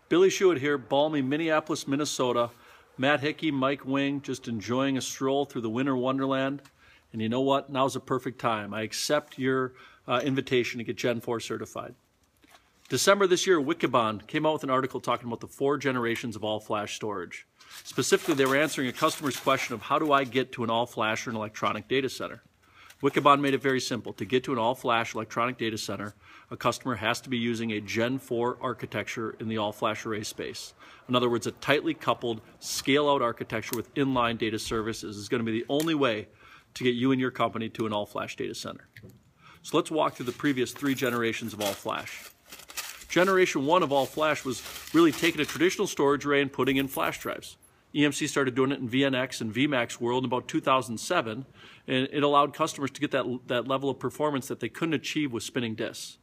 Billy Schuett here, balmy Minneapolis, Minnesota. Matt Hickey, Mike Wing, just enjoying a stroll through the winter wonderland. And you know what? Now's a perfect time. I accept your invitation to get Gen4 certified. December this year, Wikibon came out with an article talking about the 4 generations of all-flash storage. Specifically, they were answering a customer's question of how do I get to an all-flash or an electronic data center. Wikibon made it very simple. To get to an all-flash electronic data center, a customer has to be using a Gen4 architecture in the all-flash array space. In other words, a tightly coupled, scale-out architecture with inline data services is going to be the only way to get you and your company to an all-flash data center. So let's walk through the previous 3 generations of all-flash. Generation 1 of all-flash was really taking a traditional storage array and putting in flash drives. EMC started doing it in VNX and VMAX world in about 2007, and it allowed customers to get that level of performance that they couldn't achieve with spinning disks.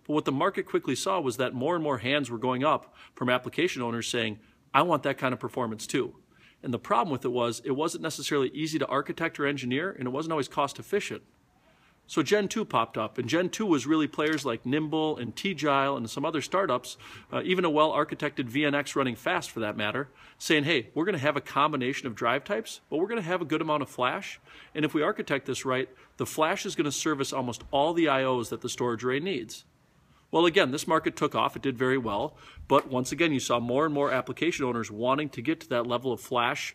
But what the market quickly saw was that more and more hands were going up from application owners saying, I want that kind of performance too. And the problem with it wasn't necessarily easy to architect or engineer, and it wasn't always cost efficient. So Gen 2 popped up, and Gen 2 was really players like Nimble and T-Gile and some other startups, even a well-architected VNX running fast for that matter, saying, hey, we're going to have a combination of drive types, but we're going to have a good amount of flash, and if we architect this right, the flash is going to service almost all the IOs that the storage array needs. Well, again, this market took off, it did very well, but once again, you saw more and more application owners wanting to get to that level of flash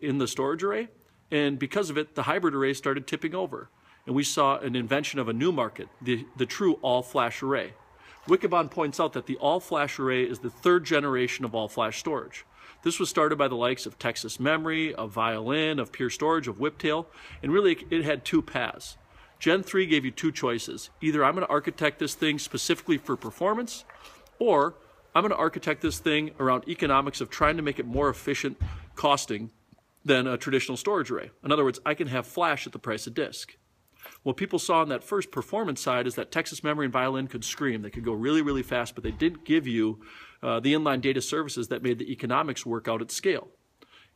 in the storage array, and because of it, the hybrid array started tipping over. And we saw an invention of a new market, the true all-flash array. Wikibon points out that the all-flash array is the 3rd generation of all-flash storage. This was started by the likes of Texas Memory, of Violin, of Pure Storage, of Whiptail, and really it had 2 paths. Gen 3 gave you 2 choices. Either I'm going to architect this thing specifically for performance, or I'm going to architect this thing around economics of trying to make it more efficient costing than a traditional storage array. In other words, I can have flash at the price of disk. What people saw on that first performance side is that Texas Memory and Violin could scream. They could go really, really fast, but they didn't give you the inline data services that made the economics work out at scale.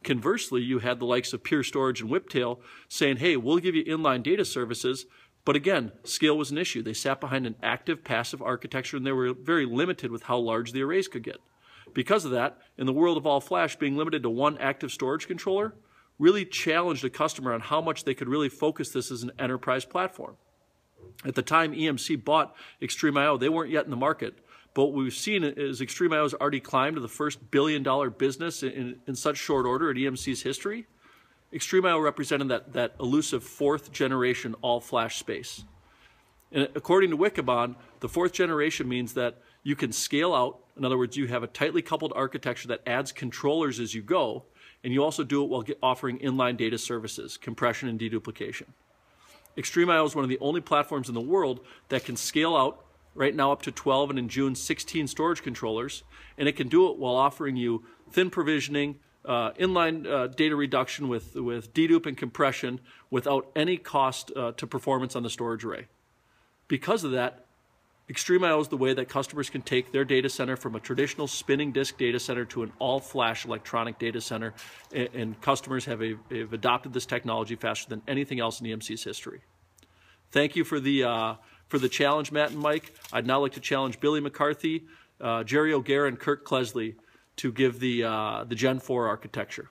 Conversely, you had the likes of Pure Storage and Whiptail saying, hey, we'll give you inline data services, but again, scale was an issue. They sat behind an active passive architecture, and they were very limited with how large the arrays could get. Because of that, in the world of all flash, being limited to 1 active storage controller really challenged a customer on how much they could really focus this as an enterprise platform. At the time EMC bought XtremIO, they weren't yet in the market, but what we've seen is XtremIO has already climbed to the first billion-dollar business in such short order in EMC's history. XtremIO represented that elusive 4th generation all-flash space. And according to Wikibon, the 4th generation means that you can scale out. In other words, you have a tightly coupled architecture that adds controllers as you go, and you also do it while offering inline data services, compression and deduplication. XtremIO is one of the only platforms in the world that can scale out right now up to 12 and in June 16 storage controllers, and it can do it while offering you thin provisioning, inline data reduction with dedupe and compression without any cost to performance on the storage array. Because of that, XtremIO is the way that customers can take their data center from a traditional spinning disk data center to an all-flash electronic data center, and customers have adopted this technology faster than anything else in EMC's history. Thank you for the challenge, Matt and Mike. I'd now like to challenge Billy McCarthy, Jerry O'Gara, and Kirk Klesley to give the Gen 4 architecture.